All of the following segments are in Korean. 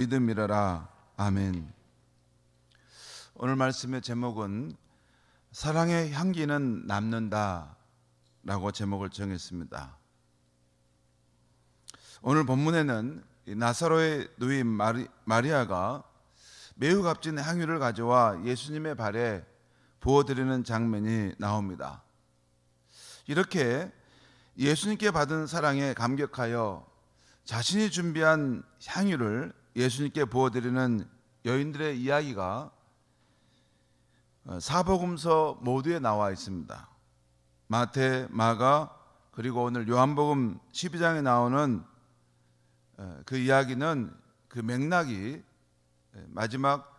믿음이라라. 아멘. 오늘 말씀의 제목은 사랑의 향기는 남는다 라고 제목을 정했습니다. 오늘 본문에는 나사로의 누이 마리아가 매우 값진 향유를 가져와 예수님의 발에 부어드리는 장면이 나옵니다. 이렇게 예수님께 받은 사랑에 감격하여 자신이 준비한 향유를 예수님께 부어드리는 여인들의 이야기가 사복음서 모두에 나와 있습니다. 마태, 마가, 그리고 오늘 요한복음 12장에 나오는 그 이야기는 그 맥락이 마지막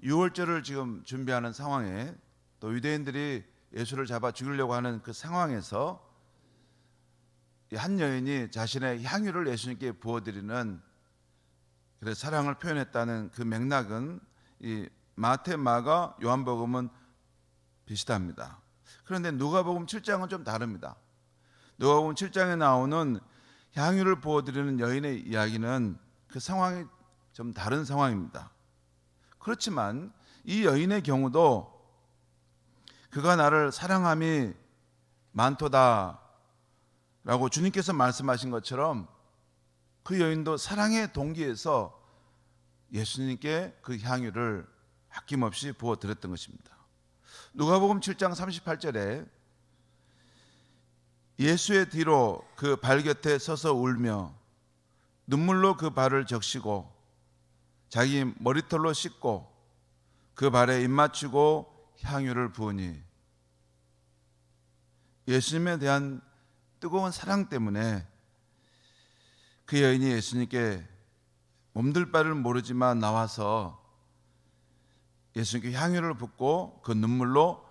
유월절을 지금 준비하는 상황에 또 유대인들이 예수를 잡아 죽이려고 하는 그 상황에서 한 여인이 자신의 향유를 예수님께 부어드리는 그래서 사랑을 표현했다는 그 맥락은 이 마태, 마가, 요한복음은 비슷합니다. 그런데 누가복음 7장은 좀 다릅니다. 누가복음 7장에 나오는 향유를 부어드리는 여인의 이야기는 그 상황이 좀 다른 상황입니다. 그렇지만 이 여인의 경우도 그가 나를 사랑함이 많도다 라고 주님께서 말씀하신 것처럼 그 여인도 사랑의 동기에서 예수님께 그 향유를 아낌없이 부어드렸던 것입니다. 누가복음 7장 38절에 예수의 뒤로 그 발 곁에 서서 울며 눈물로 그 발을 적시고 자기 머리털로 씻고 그 발에 입맞추고 향유를 부으니 예수님에 대한 뜨거운 사랑 때문에 그 여인이 예수님께 몸둘 바를 모르지만 나와서 예수님께 향유를 붓고 그 눈물로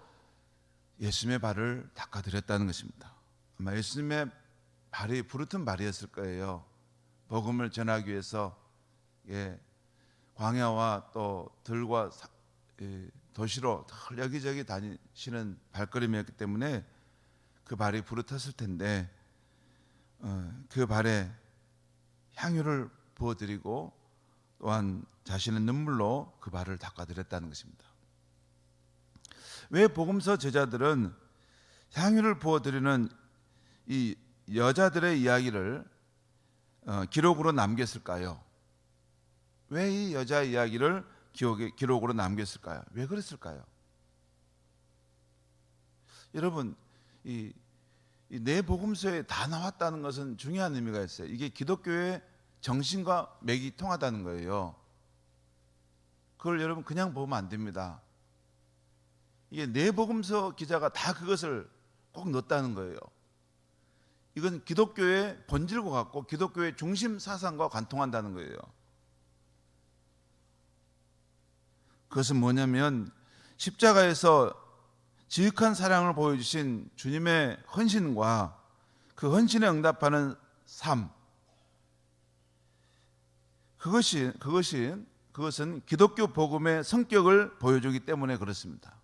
예수님의 발을 닦아드렸다는 것입니다. 아마 예수님의 발이 부르튼 발이었을 거예요. 복음을 전하기 위해서 광야와 또 들과 도시로 여기저기 다니시는 발걸음이었기 때문에 그 발이 부르텄을 텐데 그 발에 향유를 부어드리고 또한 자신의 눈물로 그 발을 닦아드렸다는 것입니다. 왜 복음서 저자들은 향유를 부어드리는 이 여자들의 이야기를 기록으로 남겼을까요? 왜 이 여자 이야기를 기록으로 남겼을까요? 왜 그랬을까요? 여러분, 이 네 복음서에 다 나왔다는 것은 중요한 의미가 있어요. 이게 기독교의 정신과 맥이 통하다는 거예요. 그걸 여러분 그냥 보면 안 됩니다. 이게 네 복음서 기자가 다 그것을 꼭 넣었다는 거예요. 이건 기독교의 본질과 같고 기독교의 중심 사상과 관통한다는 거예요. 그것은 뭐냐면 십자가에서 지극한 사랑을 보여주신 주님의 헌신과 그 헌신에 응답하는 삶, 그것은 기독교 복음의 성격을 보여주기 때문에 그렇습니다.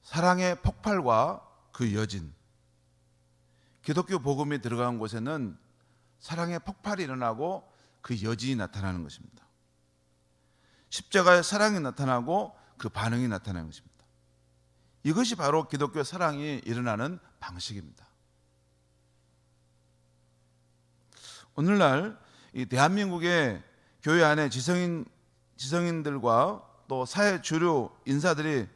사랑의 폭발과 그 여진, 기독교 복음이 들어간 곳에는 사랑의 폭발이 일어나고 그 여진이 나타나는 것입니다. 십자가의 사랑이 나타나고 그 반응이 나타나는 것입니다. 이것이 바로 기독교 사랑이 일어나는 방식입니다. 오늘날 이 대한민국의 교회 안에 지성인들과 또 사회 주류 인사들이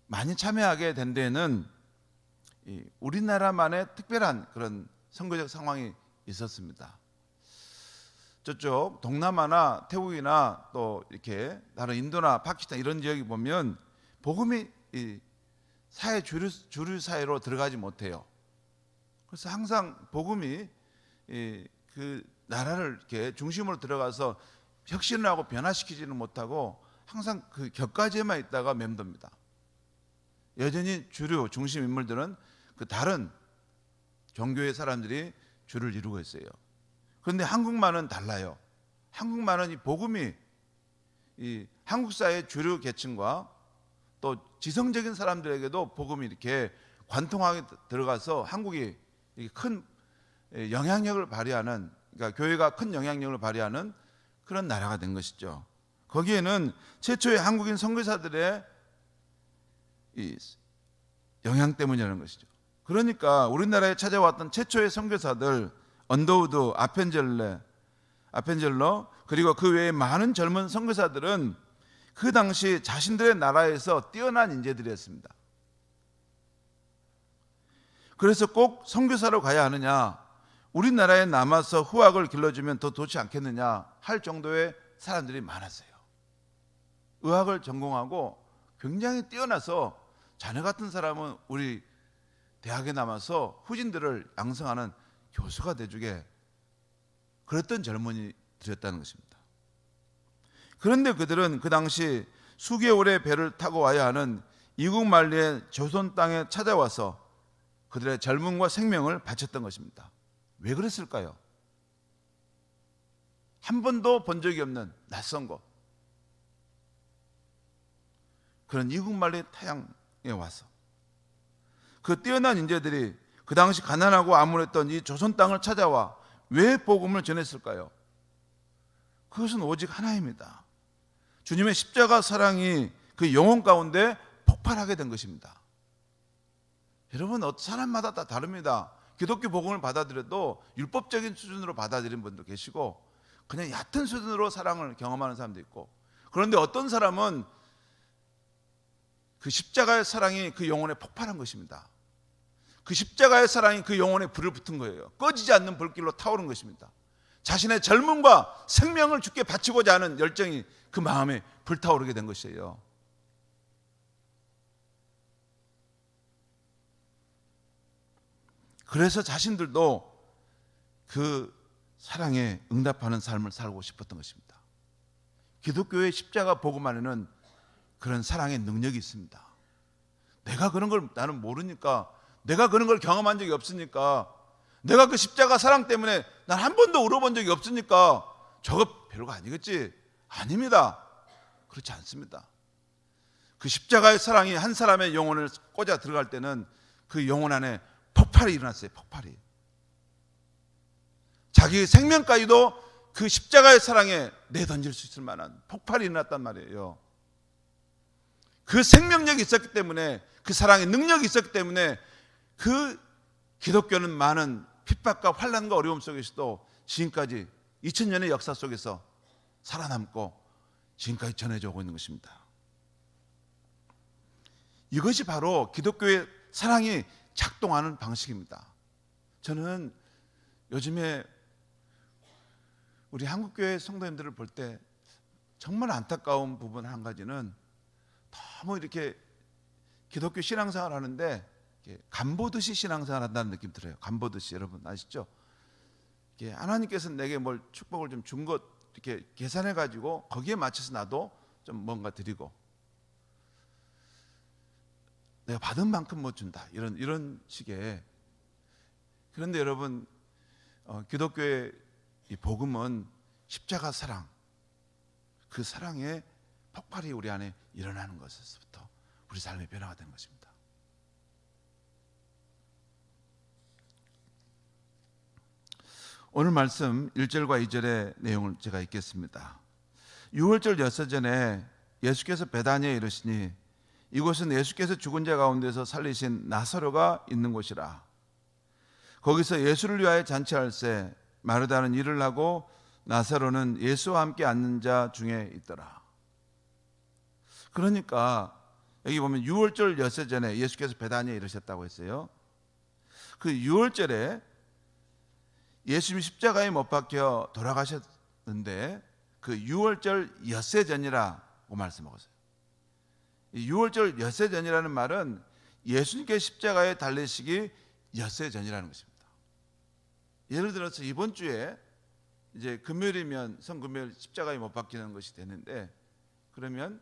많이 참여하게 된 데에는 우리나라만의 특별한 그런 선거적 상황이 있었습니다. 저쪽 동남아나 태국이나 또 이렇게 다른 인도나 파키스탄 이런 지역에 보면 복음이 사회 주류 사회로 들어가지 못해요. 그래서 항상 복음이 그 나라를 이렇게 중심으로 들어가서 혁신을 하고 변화시키지는 못하고 항상 그 격가지에만 있다가 맴돕니다. 여전히 주류 중심 인물들은 그 다른 종교의 사람들이 주를 이루고 있어요. 그런데 한국만은 달라요. 한국만은 이 복음이 이 한국 사회의 주류 계층과 또 지성적인 사람들에게도 복음이 이렇게 관통하게 들어가서 한국이 큰 영향력을 발휘하는 그러니까 교회가 큰 영향력을 발휘하는 그런 나라가 된 것이죠. 거기에는 최초의 한국인 선교사들의 이 영향 때문이라는 것이죠. 그러니까 우리나라에 찾아왔던 최초의 선교사들 언더우드, 아펜젤러 그리고 그 외에 많은 젊은 선교사들은 그 당시 자신들의 나라에서 뛰어난 인재들이었습니다. 그래서 꼭 선교사로 가야 하느냐, 우리나라에 남아서 후학을 길러주면 더 좋지 않겠느냐 할 정도의 사람들이 많았어요. 의학을 전공하고 굉장히 뛰어나서 자네 같은 사람은 우리 대학에 남아서 후진들을 양성하는 교수가 돼주게 그랬던 젊은이들이었다는 것입니다. 그런데 그들은 그 당시 수개월의 배를 타고 와야 하는 이국 만리의 조선 땅에 찾아와서 그들의 젊음과 생명을 바쳤던 것입니다. 왜 그랬을까요? 한 번도 본 적이 없는 낯선 곳, 그런 이국 만리 타향에 와서 그 뛰어난 인재들이 그 당시 가난하고 암울했던 이 조선 땅을 찾아와 왜 복음을 전했을까요? 그것은 오직 하나입니다. 주님의 십자가 사랑이 그 영혼 가운데 폭발하게 된 것입니다. 여러분, 사람마다 다 다릅니다. 기독교 복음을 받아들여도 율법적인 수준으로 받아들이는 분도 계시고 그냥 얕은 수준으로 사랑을 경험하는 사람도 있고, 그런데 어떤 사람은 그 십자가의 사랑이 그 영혼에 폭발한 것입니다. 그 십자가의 사랑이 그 영혼에 불을 붙은 거예요. 꺼지지 않는 불길로 타오른 것입니다. 자신의 젊음과 생명을 주께 바치고자 하는 열정이 그 마음에 불타오르게 된 것이에요. 그래서 자신들도 그 사랑에 응답하는 삶을 살고 싶었던 것입니다. 기독교의 십자가 복음 안에는 그런 사랑의 능력이 있습니다. 내가 그런 걸 나는 모르니까, 내가 그런 걸 경험한 적이 없으니까, 내가 그 십자가 사랑 때문에 난 한 번도 울어본 적이 없으니까 저거 별거 아니겠지. 아닙니다. 그렇지 않습니다. 그 십자가의 사랑이 한 사람의 영혼을 꽂아 들어갈 때는 그 영혼 안에 폭발이 일어났어요. 폭발이. 자기의 생명까지도 그 십자가의 사랑에 내던질 수 있을 만한 폭발이 일어났단 말이에요. 그 생명력이 있었기 때문에, 그 사랑의 능력이 있었기 때문에 그 기독교는 많은 핍박과 환난과 어려움 속에서도 지금까지 2000년의 역사 속에서 살아남고 지금까지 전해져 오고 있는 것입니다. 이것이 바로 기독교의 사랑이 작동하는 방식입니다. 저는 요즘에 우리 한국교회 성도님들을 볼 때 정말 안타까운 부분 한 가지는, 너무 이렇게 기독교 신앙생활 하는데 간보듯이 신앙생활 한다는 느낌 들어요. 간보듯이. 여러분 아시죠? 하나님께서 내게 뭘 축복을 좀 준 것 이렇게 계산해 가지고 거기에 맞춰서 나도 좀 뭔가 드리고, 내가 받은 만큼 못 준다, 이런 식의. 그런데 여러분, 기독교의 이 복음은 십자가 사랑, 그 사랑의 폭발이 우리 안에 일어나는 것에서부터 우리 삶의 변화가 되는 것입니다. 오늘 말씀 1절과 2절의 내용을 제가 읽겠습니다. 6월절 여서전에 예수께서 베다니에 이르시니 이곳은 예수께서 죽은 자 가운데서 살리신 나사로가 있는 곳이라. 거기서 예수를 위하여 잔치할새 마르다는 일을 하고 나사로는 예수와 함께 앉는 자 중에 있더라. 그러니까 여기 보면 6월절 여서전에 예수께서 베다니에 이르셨다고 했어요. 그 6월절에 예수님이 십자가에 못 박혀 돌아가셨는데 그 6월절 엿새전이라고 말씀하셨어요. 6월절 엿새전이라는 말은 예수님께 십자가에 달리시기 엿새전이라는 것입니다. 예를 들어서 이번 주에 이제 금요일이면 성금요일 십자가에 못 박히는 것이 되는데, 그러면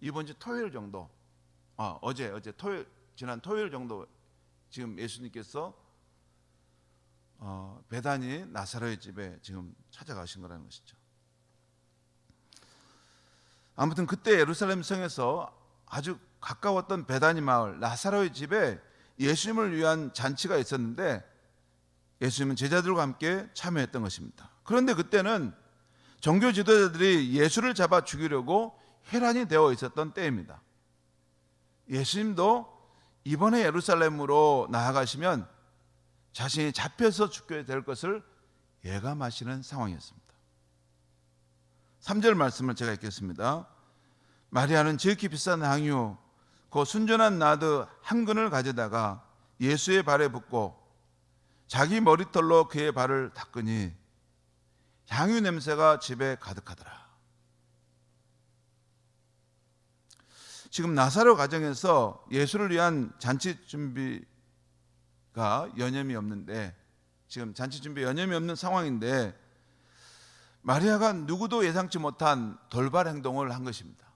이번 주 토요일 정도, 어제 토요일, 지난 토요일 정도 지금 예수님께서 베다니 나사로의 집에 지금 찾아가신 거라는 것이죠. 아무튼 그때 예루살렘 성에서 아주 가까웠던 베다니 마을 나사로의 집에 예수님을 위한 잔치가 있었는데, 예수님은 제자들과 함께 참여했던 것입니다. 그런데 그때는 종교 지도자들이 예수를 잡아 죽이려고 혈안이 되어 있었던 때입니다. 예수님도 이번에 예루살렘으로 나아가시면 자신이 잡혀서 죽게 될 것을 예감하시는 상황이었습니다. 3절 말씀을 제가 읽겠습니다. 마리아는 지극히 비싼 향유 그 순전한 나드 한 근을 가져다가 예수의 발에 붓고 자기 머리털로 그의 발을 닦으니 향유 냄새가 집에 가득하더라. 지금 나사로 가정에서 예수를 위한 잔치 준비가 여념이 없는데, 지금 잔치 준비 여념이 없는 상황인데 마리아가 누구도 예상치 못한 돌발 행동을 한 것입니다.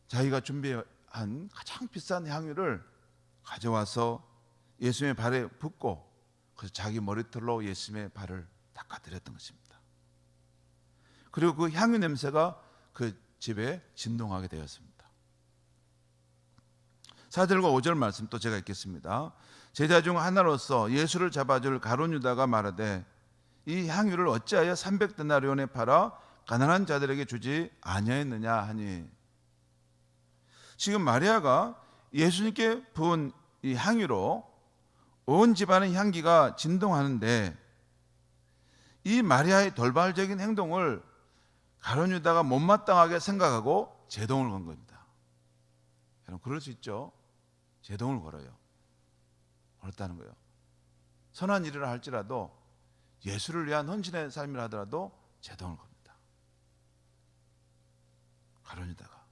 자기가 준비한 가장 비싼 향유를 가져와서 예수님의 발에 붓고 그래서 자기 머리털로 예수님의 발을 닦아드렸던 것입니다. 그리고 그 향유 냄새가 그 집에 진동하게 되었습니다. 4절과 5절 말씀 또 제가 읽겠습니다. 제자 중 하나로서 예수를 잡아줄 가룟 유다가 말하되 이 향유를 어찌하여 300데나리온에 팔아 가난한 자들에게 주지 아니하였느냐 하니, 지금 마리아가 예수님께 부은 이 향유로 온 집안의 향기가 진동하는데 이 마리아의 돌발적인 행동을 가룟 유다가 못마땅하게 생각하고 제동을 건 겁니다. 여러분 그럴 수 있죠. 제동을 걸어요. 그렇다는 거예요. 선한 일이라 할지라도 예수를 위한 헌신의 삶이라 하더라도 제동을 겁니다. 가룟 유다가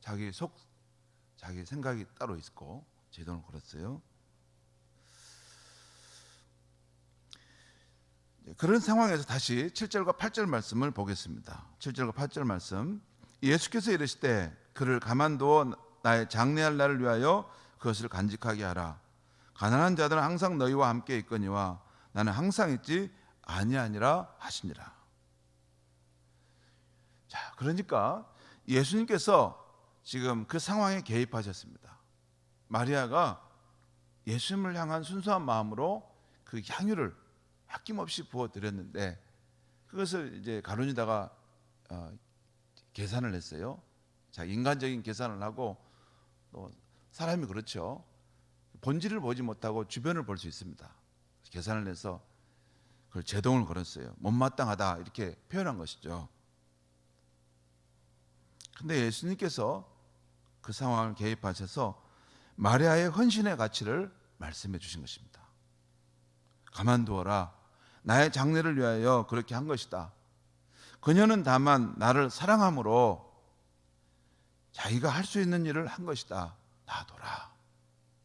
자기 생각이 따로 있고 제동을 걸었어요. 그런 상황에서 다시 7절과 8절 말씀을 보겠습니다. 7절과 8절 말씀. 예수께서 이르시되 그를 가만두어 나의 장례할 날을 위하여 그것을 간직하게 하라. 가난한 자들은 항상 너희와 함께 있거니와 나는 항상 있지 아니하니라 하시니라. 자, 그러니까 예수님께서 지금 그 상황에 개입하셨습니다. 마리아가 예수님을 향한 순수한 마음으로 그 향유를 아낌없이 부어 드렸는데 그것을 이제 가룟 유다가 계산을 했어요. 자, 인간적인 계산을 하고 또 사람이 그렇죠. 본질을 보지 못하고 주변을 볼 수 있습니다. 계산을 해서 그걸 제동을 걸었어요. 못마땅하다 이렇게 표현한 것이죠. 근데 예수님께서 그 상황을 개입하셔서 마리아의 헌신의 가치를 말씀해 주신 것입니다. 가만두어라. 나의 장례를 위하여 그렇게 한 것이다. 그녀는 다만 나를 사랑함으로 자기가 할 수 있는 일을 한 것이다. 놔둬라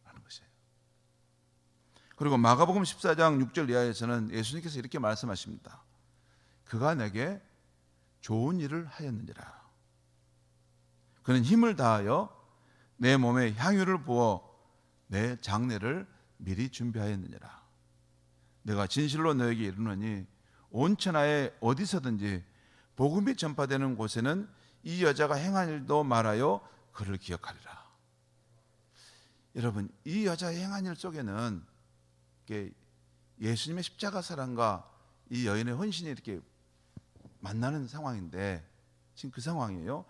라는 것이에요. 그리고 마가복음 14장 6절 이하에서는 예수님께서 이렇게 말씀하십니다. 그가 내게 좋은 일을 하였느니라. 그는 힘을 다하여 내 몸에 향유를 부어 내 장례를 미리 준비하였느니라. 내가 진실로 너에게 이르노니 온 천하에 어디서든지 복음이 전파되는 곳에는 이 여자가 행한 일도 말하여 그를 기억하리라. 여러분, 이 여자의 행한 일 속에는 예수님의 십자가 사랑과 이 여인의 헌신이 이렇게 만나는 상황인데 지금 그 상황이에요.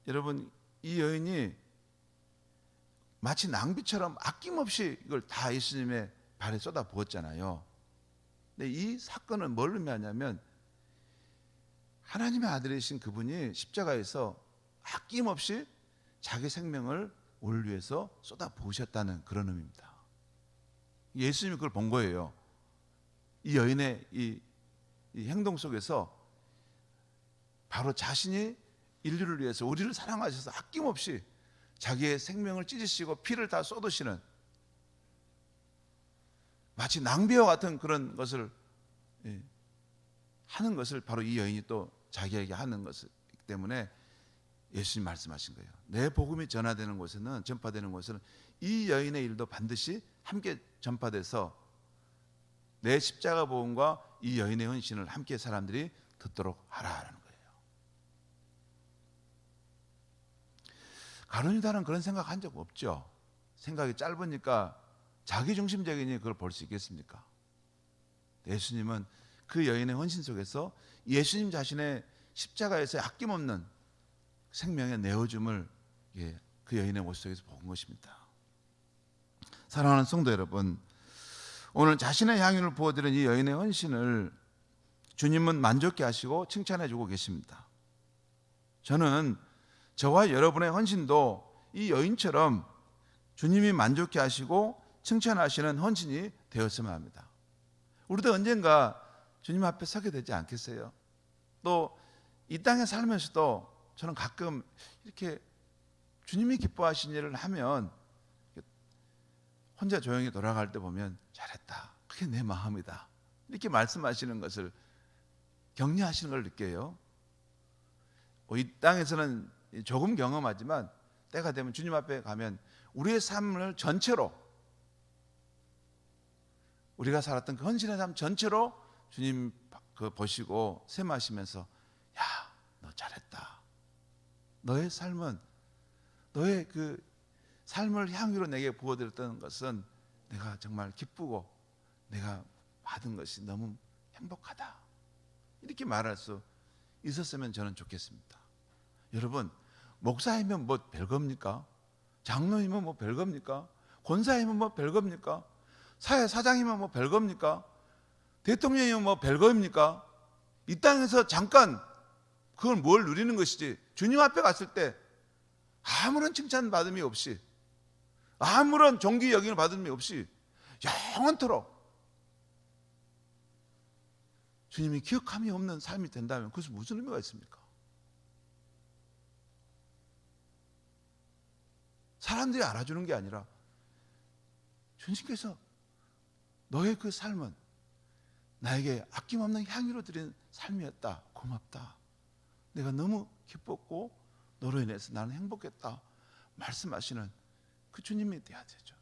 여러분, 이 여인이 마치 낭비처럼 아낌없이 이걸 다 예수님의 발에 쏟아 부었잖아요. 근데 이 사건은 뭘 의미하냐면 하나님의 아들이신 그분이 십자가에서 아낌없이 자기 생명을 우리를 위해서 쏟아 부으셨다는 그런 의미입니다. 예수님이 그걸 본 거예요. 이 여인의 이 행동 속에서 바로 자신이 인류를 위해서 우리를 사랑하셔서 아낌없이 자기의 생명을 찢으시고 피를 다 쏟으시는 마치 낭비와 같은 그런 것을 하는 것을 바로 이 여인이 또 자기에게 하는 것이기 때문에 예수님 말씀하신 거예요. 내 복음이 전파되는 곳에는 이 여인의 일도 반드시 함께 전파돼서 내 십자가 복음과 이 여인의 헌신을 함께 사람들이 듣도록 하라라는 거예요. 가룟 유다는 그런 생각 한 적 없죠. 생각이 짧으니까 자기중심적이니 그걸 볼 수 있겠습니까? 예수님은 그 여인의 헌신 속에서 예수님 자신의 십자가에서 아낌없는 생명의 내어줌을 그 여인의 모습 속에서 본 것입니다. 사랑하는 성도 여러분, 오늘 자신의 향유를 부어드린 이 여인의 헌신을 주님은 만족해 하시고 칭찬해 주고 계십니다. 저는 저와 여러분의 헌신도 이 여인처럼 주님이 만족해 하시고 칭찬하시는 헌신이 되었으면 합니다. 우리도 언젠가 주님 앞에 서게 되지 않겠어요? 또 이 땅에 살면서도 저는 가끔 이렇게 주님이 기뻐하신 일을 하면 혼자 조용히 돌아갈 때 보면 잘했다, 그게 내 마음이다, 이렇게 말씀하시는 것을 격려하시는 걸 느껴요. 이 땅에서는 조금 경험하지만 때가 되면 주님 앞에 가면 우리의 삶을 전체로, 우리가 살았던 그 헌신의 삶 전체로 주님 보시고 셈하시면서, 야, 너 잘했다, 너의 삶은, 너의 그 삶을 향유로 내게 부어드렸던 것은 내가 정말 기쁘고 내가 받은 것이 너무 행복하다, 이렇게 말할 수 있었으면 저는 좋겠습니다. 여러분, 목사이면 뭐 별겁니까? 장로이면 뭐 별겁니까? 권사이면 뭐 별겁니까? 사회사장이면 뭐 별겁니까? 대통령이면 뭐 별겁니까? 이 땅에서 잠깐 그걸 뭘 누리는 것이지, 주님 앞에 갔을 때 아무런 칭찬받음이 없이, 아무런 존귀 여김을 받음이 없이 영원토록 주님이 기억함이 없는 삶이 된다면 그것은 무슨 의미가 있습니까? 사람들이 알아주는 게 아니라 주님께서 너의 그 삶은 나에게 아낌없는 향유로 드린 삶이었다, 고맙다, 내가 너무 기뻤고 너로 인해서 나는 행복했다 말씀하시는 그 주님이 돼야 되죠.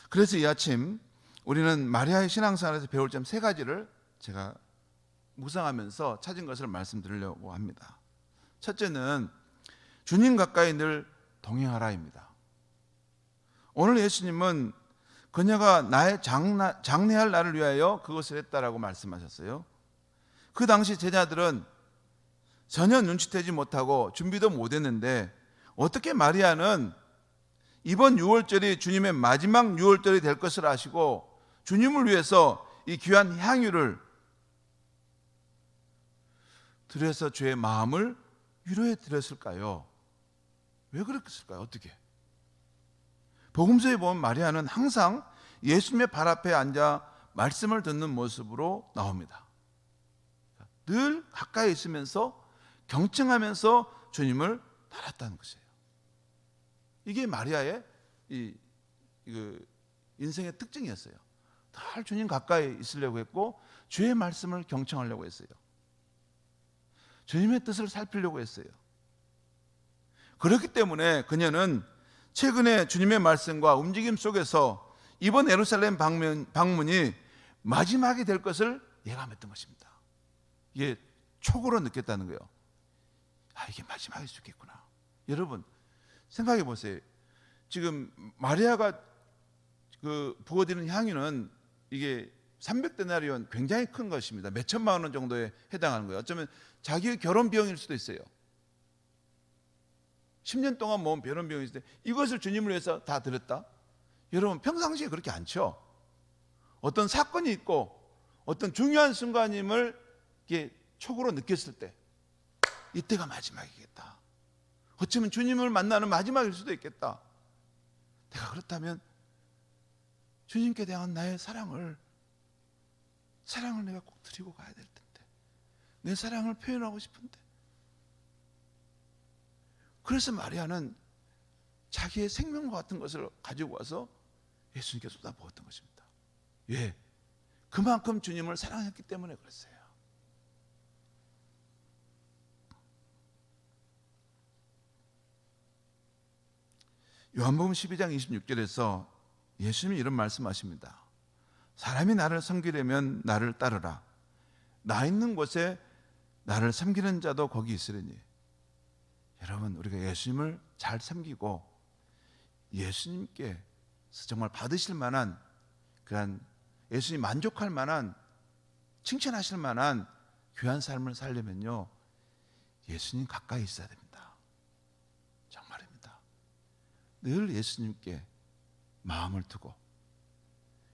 그래서 이 아침 우리는 마리아의 신앙생활에서 배울 점 3가지를 제가 묵상하면서 찾은 것을 말씀드리려고 합니다. 첫째는 주님 가까이 늘 동행하라입니다. 오늘 예수님은 그녀가 나의 장례할 날을 위하여 그것을 했다라고 말씀하셨어요. 그 당시 제자들은 전혀 눈치채지 못하고 준비도 못했는데 어떻게 마리아는 이번 유월절이 주님의 마지막 유월절이 될 것을 아시고 주님을 위해서 이 귀한 향유를 드려서 주의 마음을 위로해 드렸을까요? 왜 그랬을까요? 어떻게? 복음서에 보면 마리아는 항상 예수님의 발 앞에 앉아 말씀을 듣는 모습으로 나옵니다. 늘 가까이 있으면서 경청하면서 주님을 따랐다는 것이에요. 이게 마리아의 인생의 특징이었어요. 늘 주님 가까이 있으려고 했고 주의 말씀을 경청하려고 했어요. 주님의 뜻을 살피려고 했어요. 그렇기 때문에 그녀는 최근에 주님의 말씀과 움직임 속에서 이번 예루살렘 방문이 마지막이 될 것을 예감했던 것입니다. 이게 촉으로 느꼈다는 거예요. 아, 이게 마지막일 수 있겠구나. 여러분 생각해 보세요. 지금 마리아가 부어드리는 향유는 이게 300데나리온, 굉장히 큰 것입니다. 몇 천만 원 정도에 해당하는 거예요. 어쩌면 자기의 결혼 비용일 수도 있어요. 10년 동안 모은 결혼 비용일 수도 있어요. 이것을 주님을 위해서 다 드렸다? 여러분 평상시에 그렇게 않죠. 어떤 사건이 있고 어떤 중요한 순간임을 이렇게 촉으로 느꼈을 때 이때가 마지막이겠다. 어쩌면 주님을 만나는 마지막일 수도 있겠다. 내가 그렇다면 주님께 대한 나의 사랑을 내가 꼭 드리고 가야 될 텐데, 내 사랑을 표현하고 싶은데. 그래서 마리아는 자기의 생명과 같은 것을 가지고 와서 예수님께 쏟아부었던 것입니다. 왜? 그만큼 주님을 사랑했기 때문에 그랬어요. 요한복음 12장 26절에서 예수님이 이런 말씀하십니다. 사람이 나를 섬기려면 나를 따르라. 나 있는 곳에 나를 섬기는 자도 거기 있으리니. 여러분, 우리가 예수님을 잘 섬기고 예수님께서 정말 받으실 만한, 그런 예수님 만족할 만한, 칭찬하실 만한 귀한 삶을 살려면요, 예수님 가까이 있어야 됩니다. 정말입니다. 늘 예수님께 마음을 두고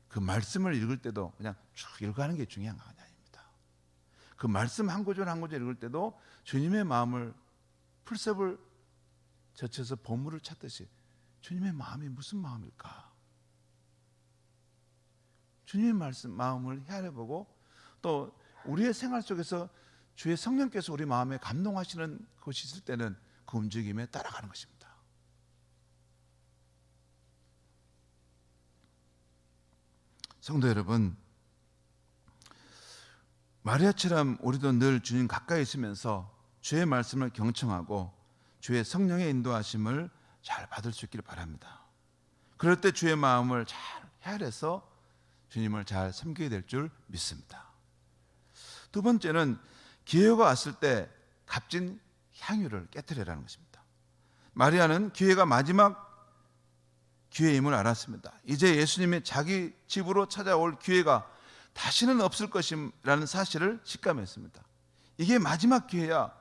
그 말씀을 읽을 때도 그냥 쭉 읽어가는 게 중요한 거 아닙니다. 그 말씀 한 구절 한 구절 읽을 때도 주님의 마음을, 풀섭을 젖혀서 보물을 찾듯이 주님의 마음이 무슨 마음일까? 주님의 말씀, 마음을 헤아려보고, 또 우리의 생활 속에서 주의 성령께서 우리 마음에 감동하시는 것이 있을 때는 그 움직임에 따라가는 것입니다. 성도 여러분, 마리아처럼 우리도 늘 주님 가까이 있으면서 주의 말씀을 경청하고 주의 성령의 인도하심을 잘 받을 수 있기를 바랍니다. 그럴 때 주의 마음을 잘 헤아려서 주님을 잘 섬기게 될 줄 믿습니다. 두 번째는 기회가 왔을 때 값진 향유를 깨뜨리라는 것입니다. 마리아는 기회가 마지막 기회임을 알았습니다. 이제 예수님이 자기 집으로 찾아올 기회가 다시는 없을 것이라는 사실을 직감했습니다. 이게 마지막 기회야.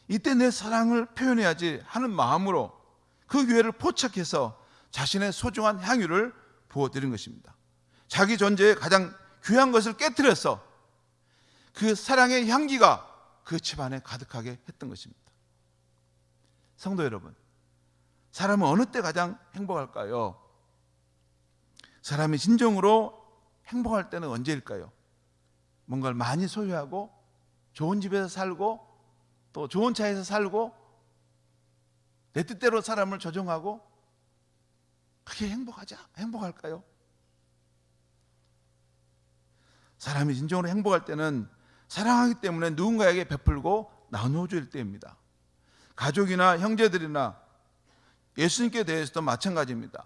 이때 내 사랑을 표현해야지 하는 마음으로 그 기회를 포착해서 자신의 소중한 향유를 부어드린 것입니다. 자기 존재의 가장 귀한 것을 깨뜨려서 그 사랑의 향기가 그 집안에 가득하게 했던 것입니다. 성도 여러분, 사람은 어느 때 가장 행복할까요? 사람이 진정으로 행복할 때는 언제일까요? 뭔가를 많이 소유하고 좋은 집에서 살고 또 좋은 차에서 살고 내 뜻대로 사람을 조종하고, 그게 행복할까요? 사람이 진정으로 행복할 때는 사랑하기 때문에 누군가에게 베풀고 나누어 줄 때입니다. 가족이나 형제들이나 예수님께 대해서도 마찬가지입니다.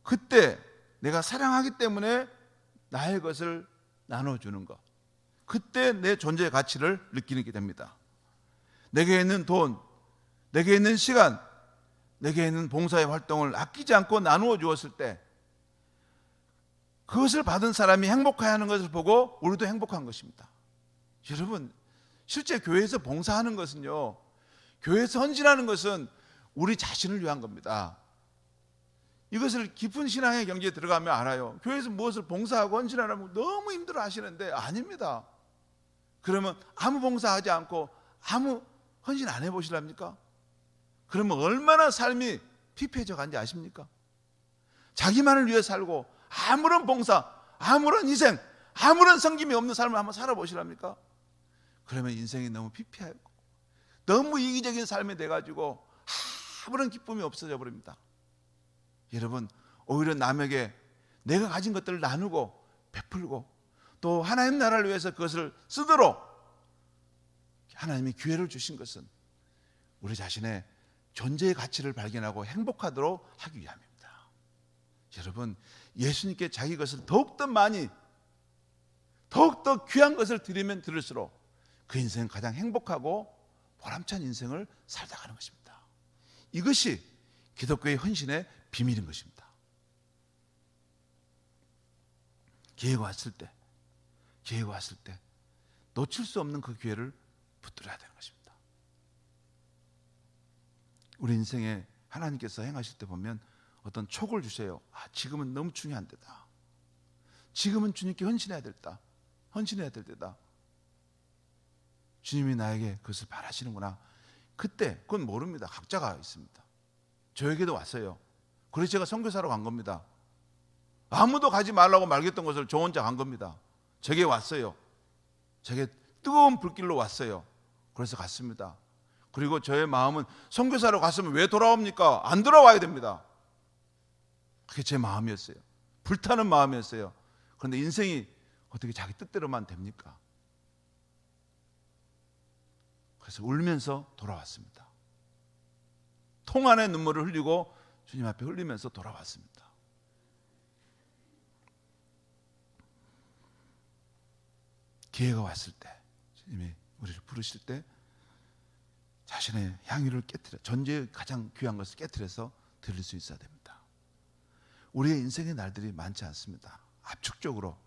그때 내가 사랑하기 때문에 나의 것을 나눠주는 것, 그때 내 존재의 가치를 느끼게 됩니다. 내게 있는 돈, 내게 있는 시간, 내게 있는 봉사의 활동을 아끼지 않고 나누어 주었을 때 그것을 받은 사람이 행복해하는 것을 보고 우리도 행복한 것입니다. 여러분, 실제 교회에서 봉사하는 것은요, 교회에서 헌신하는 것은 우리 자신을 위한 겁니다. 이것을 깊은 신앙의 경지에 들어가면 알아요. 교회에서 무엇을 봉사하고 헌신하라면 너무 힘들어 하시는데 아닙니다. 그러면 아무 봉사하지 않고 아무 헌신 안 해보시랍니까? 그러면 얼마나 삶이 피폐해져 간지 아십니까? 자기만을 위해 살고 아무런 봉사, 아무런 희생, 아무런 섬김이 없는 삶을 한번 살아보시랍니까? 그러면 인생이 너무 피폐하고 너무 이기적인 삶이 돼가지고 아무런 기쁨이 없어져 버립니다. 여러분, 오히려 남에게 내가 가진 것들을 나누고 베풀고 또 하나님 나라를 위해서 그것을 쓰도록 하나님이 기회를 주신 것은 우리 자신의 존재의 가치를 발견하고 행복하도록 하기 위함입니다. 여러분, 예수님께 자기 것을 더욱더 많이, 더욱더 귀한 것을 드리면 드릴수록 그 인생은 가장 행복하고 보람찬 인생을 살다 가는 것입니다. 이것이 기독교의 헌신의 비밀인 것입니다. 기회가 왔을 때 놓칠 수 없는 그 기회를 붙들어야 되는 것입니다. 우리 인생에 하나님께서 행하실 때 보면 어떤 촉을 주세요. 지금은 너무 중요한 때다. 지금은 주님께 헌신해야 될 때다. 주님이 나에게 그것을 바라시는구나. 그때 그건 모릅니다. 각자가 있습니다. 저에게도 왔어요. 그래서 제가 선교사로 간 겁니다. 아무도 가지 말라고 말했던 것을 저 혼자 간 겁니다. 제게 왔어요. 제게 뜨거운 불길로 왔어요. 그래서 갔습니다. 그리고 저의 마음은 선교사로 갔으면 왜 돌아옵니까? 안 돌아와야 됩니다. 그게 제 마음이었어요. 불타는 마음이었어요. 그런데 인생이 어떻게 자기 뜻대로만 됩니까? 그래서 울면서 돌아왔습니다. 통 안에 눈물을 흘리고 주님 앞에 흘리면서 돌아왔습니다. 기회가 왔을 때, 주님이 우리를 부르실 때 자신의 향유를 깨뜨려, 존재의 가장 귀한 것을 깨뜨려서 드릴 수 있어야 됩니다. 우리의 인생의 날들이 많지 않습니다. 압축적으로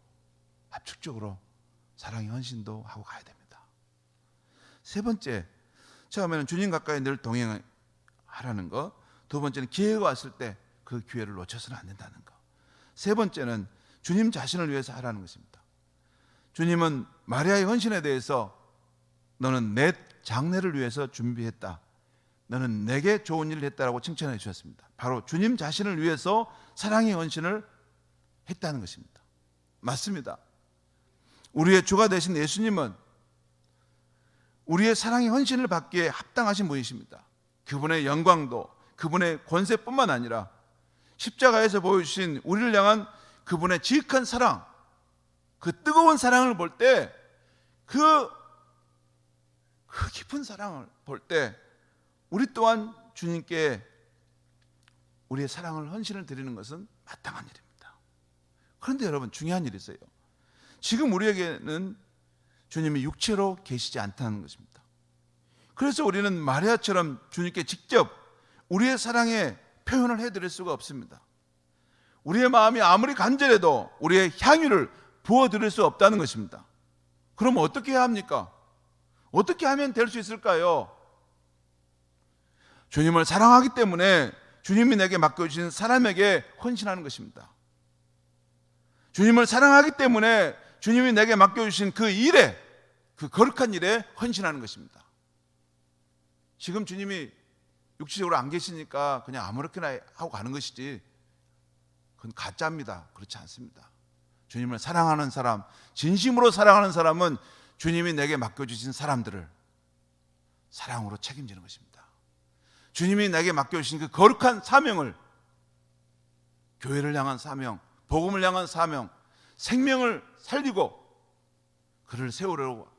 사랑의 헌신도 하고 가야 됩니다. 세 번째, 처음에는 주님 가까이 늘 동행하라는 것. 두 번째는 기회가 왔을 때 그 기회를 놓쳐서는 안 된다는 것. 세 번째는 주님 자신을 위해서 하라는 것입니다. 주님은 마리아의 헌신에 대해서 너는 내 장래를 위해서 준비했다, 너는 내게 좋은 일을 했다라고 칭찬해 주셨습니다. 바로 주님 자신을 위해서 사랑의 헌신을 했다는 것입니다. 맞습니다. 우리의 주가 되신 예수님은 우리의 사랑의 헌신을 받기에 합당하신 분이십니다. 그분의 영광도, 그분의 권세뿐만 아니라 십자가에서 보여주신 우리를 향한 그분의 지극한 사랑, 그 뜨거운 사랑을 볼 때, 그 깊은 사랑을 볼 때 우리 또한 주님께 우리의 사랑을, 헌신을 드리는 것은 마땅한 일입니다. 그런데 여러분, 중요한 일이 있어요. 지금 우리에게는 주님이 육체로 계시지 않다는 것입니다. 그래서 우리는 마리아처럼 주님께 직접 우리의 사랑의 표현을 해드릴 수가 없습니다. 우리의 마음이 아무리 간절해도 우리의 향유를 부어드릴 수 없다는 것입니다. 그럼 어떻게 해야 합니까? 어떻게 하면 될 수 있을까요? 주님을 사랑하기 때문에 주님이 내게 맡겨주신 사람에게 헌신하는 것입니다. 주님을 사랑하기 때문에 주님이 내게 맡겨주신 그 일에, 그 거룩한 일에 헌신하는 것입니다. 지금 주님이 육체적으로 안 계시니까 그냥 아무렇게나 하고 가는 것이지, 그건 가짜입니다. 그렇지 않습니다. 주님을 사랑하는 사람, 진심으로 사랑하는 사람은 주님이 내게 맡겨주신 사람들을 사랑으로 책임지는 것입니다. 주님이 내게 맡겨주신 그 거룩한 사명을, 교회를 향한 사명, 복음을 향한 사명, 생명을 살리고 그를 세우려고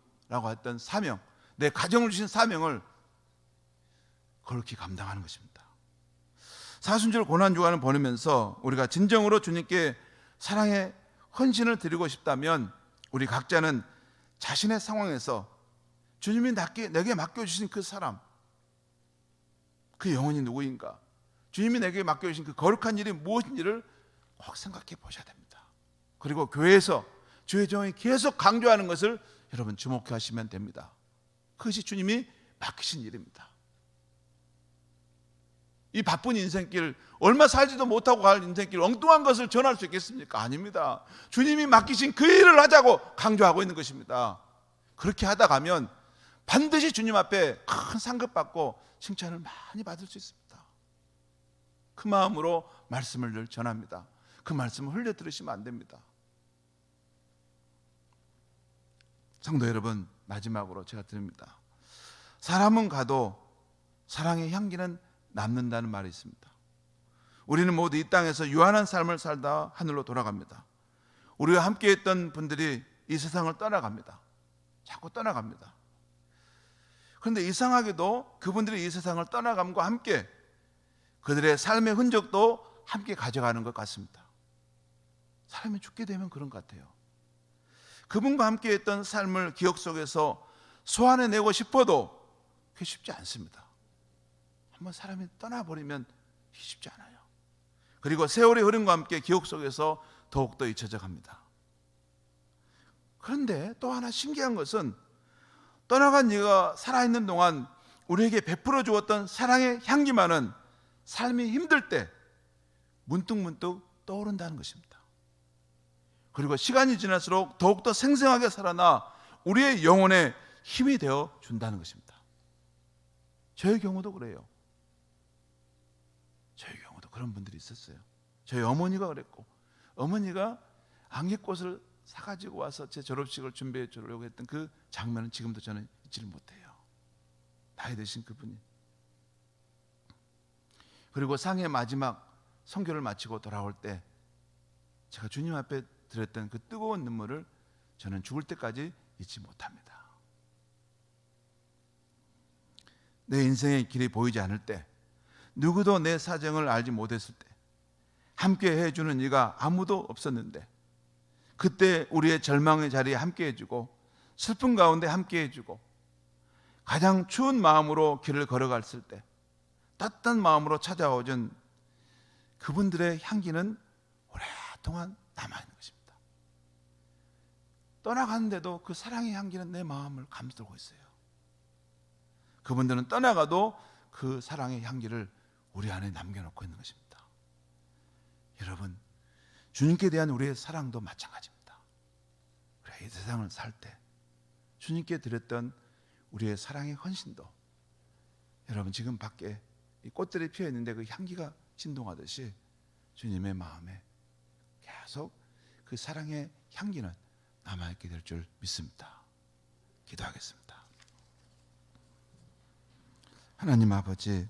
했던 사명, 내 가정을 주신 사명을 거룩히 감당하는 것입니다. 사순절 고난주간을 보내면서 우리가 진정으로 주님께 사랑의 헌신을 드리고 싶다면 우리 각자는 자신의 상황에서 주님이 내게 맡겨주신 그 사람, 그 영혼이 누구인가, 주님이 내게 맡겨주신 그 거룩한 일이 무엇인지를 꼭 생각해 보셔야 됩니다. 그리고 교회에서 주의 종이 계속 강조하는 것을 여러분 주목하시면 됩니다. 그것이 주님이 맡기신 일입니다. 이 바쁜 인생길, 얼마 살지도 못하고 갈 인생길, 엉뚱한 것을 전할 수 있겠습니까? 아닙니다. 주님이 맡기신 그 일을 하자고 강조하고 있는 것입니다. 그렇게 하다 가면 반드시 주님 앞에 큰 상급 받고 칭찬을 많이 받을 수 있습니다. 그 마음으로 말씀을 늘 전합니다. 그 말씀을 흘려 들으시면 안 됩니다. 성도 여러분, 마지막으로 제가 드립니다. 사람은 가도 사랑의 향기는 남는다는 말이 있습니다. 우리는 모두 이 땅에서 유한한 삶을 살다 하늘로 돌아갑니다. 우리와 함께 했던 분들이 이 세상을 떠나갑니다. 자꾸 떠나갑니다. 그런데 이상하게도 그분들이 이 세상을 떠나감과 함께 그들의 삶의 흔적도 함께 가져가는 것 같습니다. 사람이 죽게 되면 그런 것 같아요. 그분과 함께 했던 삶을 기억 속에서 소환해내고 싶어도 그게 쉽지 않습니다. 한번 사람이 떠나버리면 쉽지 않아요. 그리고 세월의 흐름과 함께 기억 속에서 더욱더 잊혀져 갑니다. 그런데 또 하나 신기한 것은 떠나간 이가 살아있는 동안 우리에게 베풀어 주었던 사랑의 향기만은 삶이 힘들 때 문득문득 떠오른다는 것입니다. 그리고 시간이 지날수록 더욱더 생생하게 살아나 우리의 영혼에 힘이 되어 준다는 것입니다. 저의 경우도 그래요. 저희 경우도 그런 분들이 있었어요. 저희 어머니가 그랬고, 어머니가 안개꽃을 사가지고 와서 제 졸업식을 준비해 주려고 했던 그 장면은 지금도 저는 잊지를 못해요. 나이 드신 그분이. 그리고 상해 마지막 선교를 마치고 돌아올 때 제가 주님 앞에 드렸던 그 뜨거운 눈물을 저는 죽을 때까지 잊지 못합니다. 내 인생의 길이 보이지 않을 때, 누구도 내 사정을 알지 못했을 때, 함께 해주는 이가 아무도 없었는데 그때 우리의 절망의 자리에 함께 해주고 슬픔 가운데 함께 해주고 가장 추운 마음으로 길을 걸어갔을 때 따뜻한 마음으로 찾아오던 그분들의 향기는 오랫동안 남아있는 것입니다. 떠나가는데도 그 사랑의 향기는 내 마음을 감돌고 있어요. 그분들은 떠나가도 그 사랑의 향기를 우리 안에 남겨놓고 있는 것입니다. 여러분, 주님께 대한 우리의 사랑도 마찬가지입니다. 우리가 이 세상을 살 때 주님께 드렸던 우리의 사랑의 헌신도, 여러분 지금 밖에 이 꽃들이 피어 있는데 그 향기가 진동하듯이 주님의 마음에 계속 그 사랑의 향기는 남아있게 될 줄 믿습니다. 기도하겠습니다. 하나님 아버지,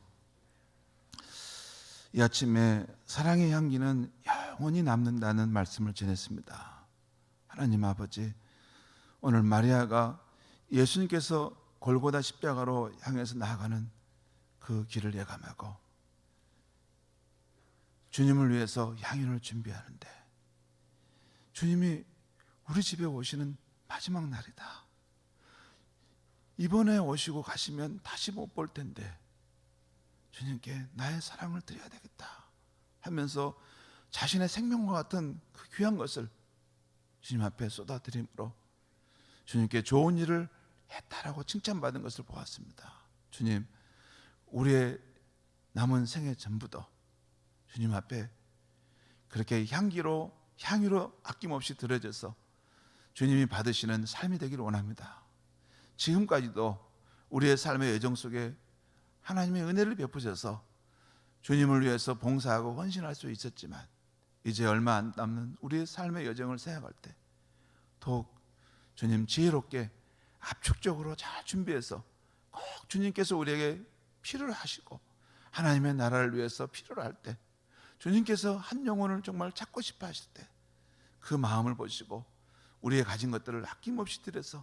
이 아침에 사랑의 향기는 영원히 남는다는 말씀을 전했습니다. 하나님 아버지, 오늘 마리아가 예수님께서 골고다 십자가로 향해서 나아가는 그 길을 예감하고 주님을 위해서 향연을 준비하는데, 주님이 우리 집에 오시는 마지막 날이다. 이번에 오시고 가시면 다시 못 볼 텐데 주님께 나의 사랑을 드려야 되겠다 하면서 자신의 생명과 같은 그 귀한 것을 주님 앞에 쏟아드림으로 주님께 좋은 일을 했다라고 칭찬받은 것을 보았습니다. 주님, 우리의 남은 생애 전부도 주님 앞에 그렇게 향유로 아낌없이 드려져서 주님이 받으시는 삶이 되기를 원합니다. 지금까지도 우리의 삶의 여정 속에 하나님의 은혜를 베푸셔서 주님을 위해서 봉사하고 헌신할 수 있었지만, 이제 얼마 안 남는 우리의 삶의 여정을 생각할 때 더욱 주님 지혜롭게 압축적으로 잘 준비해서 꼭 주님께서 우리에게 필요를 하시고 하나님의 나라를 위해서 필요로 할 때, 주님께서 한 영혼을 정말 찾고 싶어 하실 때 그 마음을 보시고 우리의 가진 것들을 아낌없이 드려서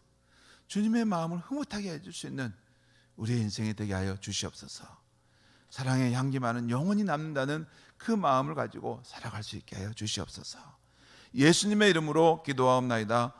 주님의 마음을 흐뭇하게 해줄 수 있는 우리의 인생이 되게 하여 주시옵소서. 사랑의 향기만은 영원히 남는다는 그 마음을 가지고 살아갈 수 있게 하여 주시옵소서. 예수님의 이름으로 기도하옵나이다.